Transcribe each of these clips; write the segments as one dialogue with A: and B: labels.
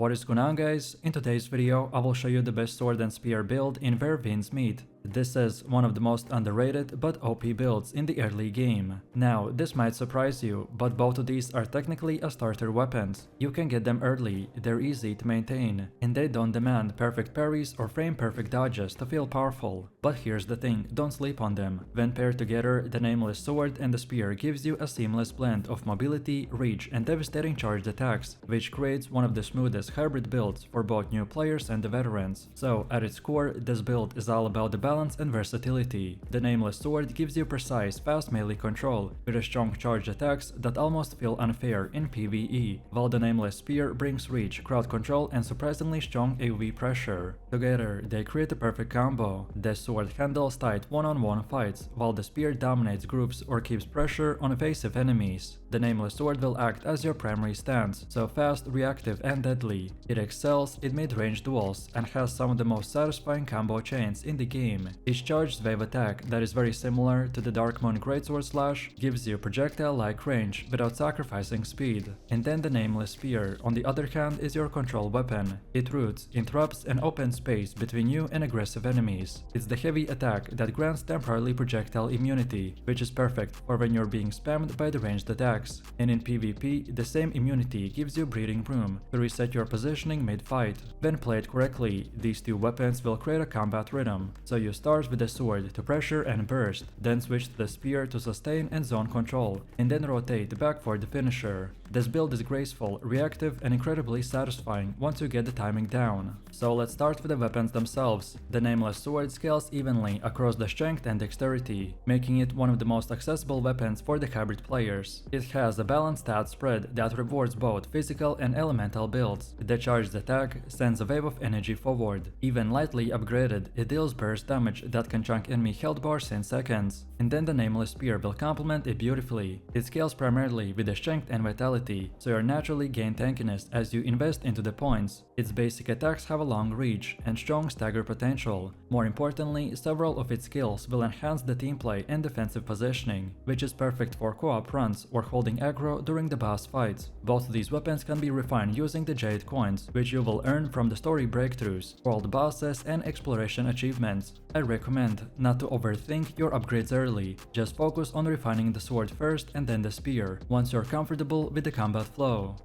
A: What is going on, guys? In today's video I will show you the best sword and spear build in Where Winds Meet. This is one of the most underrated but OP builds in the early game. Now, this might surprise you, but both of these are technically a starter weapons. You can get them early, they're easy to maintain, and they don't demand perfect parries or frame perfect dodges to feel powerful. But here's the thing, don't sleep on them. When paired together, the nameless sword and the spear gives you a seamless blend of mobility, reach, and devastating charged attacks, which creates one of the smoothest hybrid builds for both new players and the veterans. So, at its core, this build is all about the balance and versatility. The nameless sword gives you precise, fast melee control, with a strong charged attacks that almost feel unfair in PvE, while the nameless spear brings reach, crowd control, and surprisingly strong AoE pressure. Together, they create a perfect combo. The sword handles tight one-on-one fights, while the spear dominates groups or keeps pressure on evasive enemies. The nameless sword will act as your primary stance, so fast, reactive, and deadly. It excels in mid-range duels and has some of the most satisfying combo chains in the game. Each charged wave attack that is very similar to the Dark Moon Greatsword Slash gives you projectile-like range without sacrificing speed. And then the nameless spear, on the other hand, is your control weapon. It roots, interrupts, and opens space between you and aggressive enemies. It's the heavy attack that grants temporarily projectile immunity, which is perfect for when you're being spammed by the ranged attacks. And in PvP, the same immunity gives you breathing room to reset your positioning mid-fight. When played correctly, these two weapons will create a combat rhythm, so you start with the sword to pressure and burst, then switch to the spear to sustain and zone control, and then rotate back for the finisher. This build is graceful, reactive, and incredibly satisfying once you get the timing down. So let's start with the weapons themselves. The nameless sword scales evenly across the strength and dexterity, making it one of the most accessible weapons for the hybrid players. It has a balanced stat spread that rewards both physical and elemental builds. The charged attack sends a wave of energy forward. Even lightly upgraded, it deals burst damage that can chunk enemy health bars in seconds. And then the nameless spear will complement it beautifully. It scales primarily with the strength and vitality, so you naturally gain tankiness as you invest into the points. Its basic attacks have a long reach and strong stagger potential. More importantly, several of its skills will enhance the team play and defensive positioning, which is perfect for co-op runs or holding aggro during the boss fights. Both of these weapons can be refined using the Jade coins, which you will earn from the story breakthroughs, world bosses, and exploration achievements. I recommend not to overthink your upgrades early, just focus on refining the sword first and then the spear, once you're comfortable with the combat flow.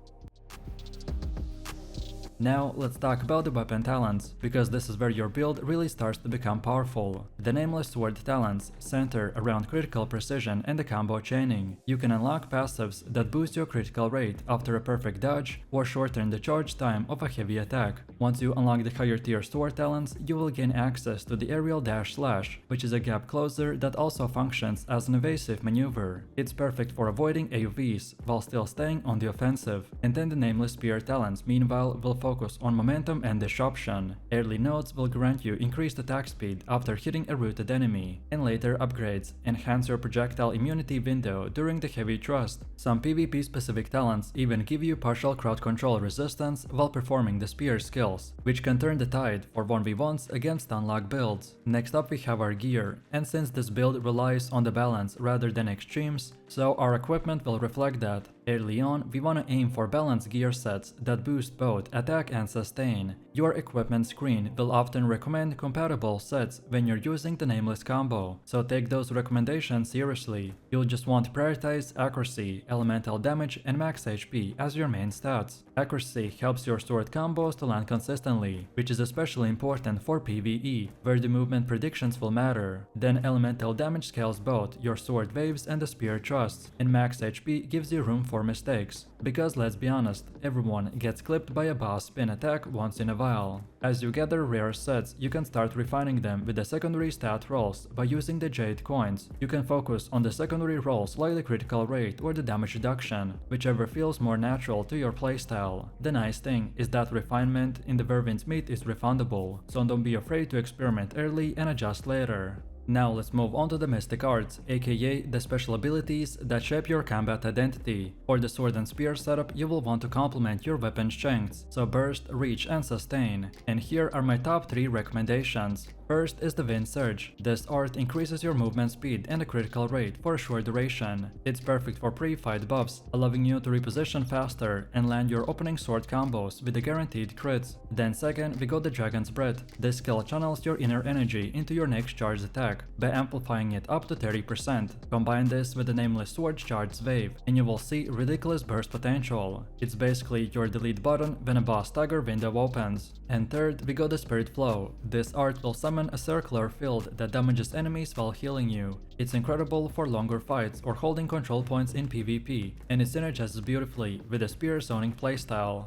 A: Now, let's talk about the weapon talents, because this is where your build really starts to become powerful. The nameless sword talents center around critical precision and the combo chaining. You can unlock passives that boost your critical rate after a perfect dodge or shorten the charge time of a heavy attack. Once you unlock the higher tier sword talents, you will gain access to the aerial dash slash, which is a gap closer that also functions as an evasive maneuver. It's perfect for avoiding AoVs while still staying on the offensive. And then the nameless spear talents meanwhile will focus on momentum and disruption. Early nodes will grant you increased attack speed after hitting a rooted enemy, and later upgrades enhance your projectile immunity window during the heavy thrust. Some PvP specific talents even give you partial crowd control resistance while performing the spear skills, which can turn the tide for 1v1s against unlock builds. Next up we have our gear, and since this build relies on the balance rather than extremes, so our equipment will reflect that. Early on, we want to aim for balanced gear sets that boost both attack and sustain. Your equipment screen will often recommend compatible sets when you're using the nameless combo, so take those recommendations seriously. You'll just want to prioritize accuracy, elemental damage, and max HP as your main stats. Accuracy helps your sword combos to land consistently, which is especially important for PvE, where the movement predictions will matter. Then elemental damage scales both your sword waves and the spear thrusts, and max HP gives you room for mistakes, because let's be honest, everyone gets clipped by a boss spin attack once in a while. As you gather rare sets, you can start refining them with the secondary stat rolls by using the Jade coins. You can focus on the secondary rolls like the critical rate or the damage reduction, whichever feels more natural to your playstyle. The nice thing is that refinement in the Where Winds Meet is refundable, so don't be afraid to experiment early and adjust later. Now let's move on to the Mystic Arts, aka the special abilities that shape your combat identity. For the sword and spear setup, you will want to complement your weapon strengths, so burst, reach, and sustain. And here are my top 3 recommendations. First is the Wind Surge. This art increases your movement speed and the critical rate for a short duration. It's perfect for pre-fight buffs, allowing you to reposition faster and land your opening sword combos with the guaranteed crits. Then second, we got the Dragon's Breath. This skill channels your inner energy into your next charged attack by amplifying it up to 30%. Combine this with the Nameless Sword charged wave and you will see ridiculous burst potential. It's basically your delete button when a boss stagger window opens. And third, we got the Spirit Flow. This art will summon a circular field that damages enemies while healing you. It's incredible for longer fights or holding control points in PvP, and it synergizes beautifully with the spear zoning playstyle.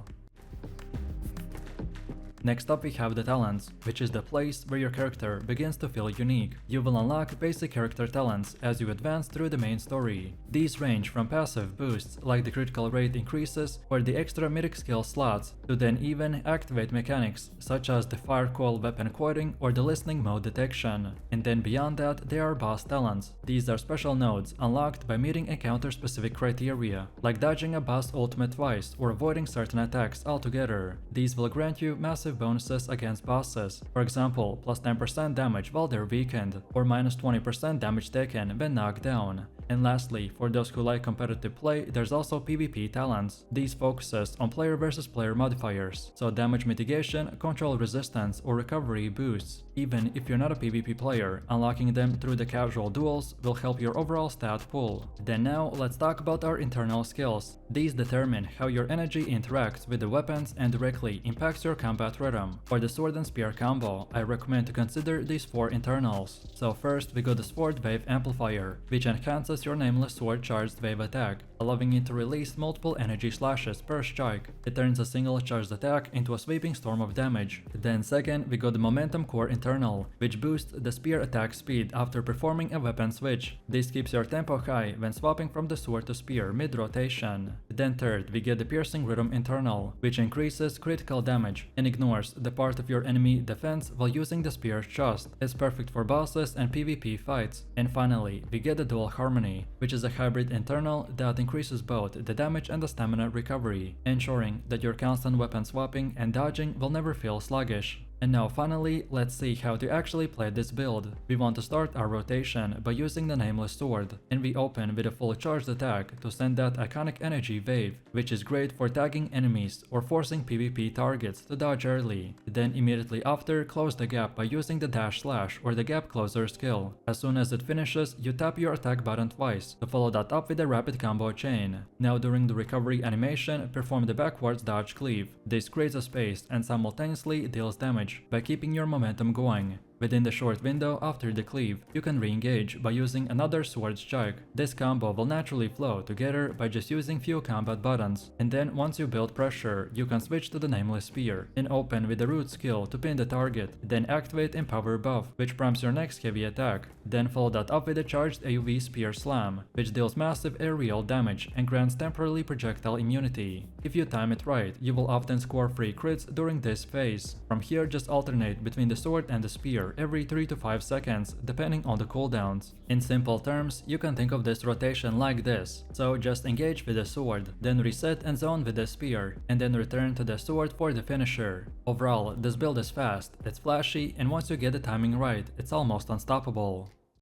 A: Next up we have the talents, which is the place where your character begins to feel unique. You will unlock basic character talents as you advance through the main story. These range from passive boosts like the critical rate increases or the extra mythic skill slots to then even activate mechanics such as the fire coil weapon quoting or the listening mode detection. And then beyond that there are boss talents. These are special nodes unlocked by meeting encounter specific criteria like dodging a boss ultimate twice or avoiding certain attacks altogether. These will grant you massive bonuses against bosses, for example plus 10% damage while they're weakened or minus 20% damage taken when knocked down. And lastly, for those who like competitive play, there's also PvP talents. These focuses on player versus player modifiers, so damage mitigation, control resistance or recovery boosts. Even if you're not a PvP player, unlocking them through the casual duels will help your overall stat pool. Then now let's talk about our internal skills. These determine how your energy interacts with the weapons and directly impacts your combat rhythm. For the sword and spear combo, I recommend to consider these 4 internals. So first we got the Sword Wave Amplifier, which enhances your Nameless Sword charged wave attack, allowing it to release multiple energy slashes per strike. It turns a single charged attack into a sweeping storm of damage. Then second, we got the Momentum Core Internal, which boosts the spear attack speed after performing a weapon switch. This keeps your tempo high when swapping from the sword to spear mid-rotation. Then third, we get the Piercing Rhythm Internal, which increases critical damage and ignores the part of your enemy defense while using the spear's thrust. It's perfect for bosses and PvP fights. And finally, we get the Dual Harmony, which is a hybrid internal that increases both the damage and the stamina recovery, ensuring that your constant weapon swapping and dodging will never feel sluggish. And now finally, let's see how to actually play this build. We want to start our rotation by using the Nameless Sword, and we open with a full charged attack to send that iconic energy wave, which is great for tagging enemies or forcing PvP targets to dodge early. Then immediately after, close the gap by using the dash slash or the gap closer skill. As soon as it finishes, you tap your attack button twice to follow that up with a rapid combo chain. Now during the recovery animation, perform the backwards dodge cleave. This creates a space and simultaneously deals damage by keeping your momentum going. Within the short window after the cleave, you can re-engage by using another sword strike. This combo will naturally flow together by just using few combat buttons, and then once you build pressure, you can switch to the Nameless Spear and open with the root skill to pin the target, then activate Empower buff, which prompts your next heavy attack. Then follow that up with a charged AoE Spear Slam, which deals massive aerial damage and grants temporary projectile immunity. If you time it right, you will often score free crits during this phase. From here, just alternate between the sword and the spear every 3 to 5 seconds, depending on the cooldowns. In simple terms, you can think of this rotation like this. So just engage with the sword, then reset and zone with the spear, and then return to the sword for the finisher. Overall, this build is fast, it's flashy, and once you get the timing right, it's almost unstoppable.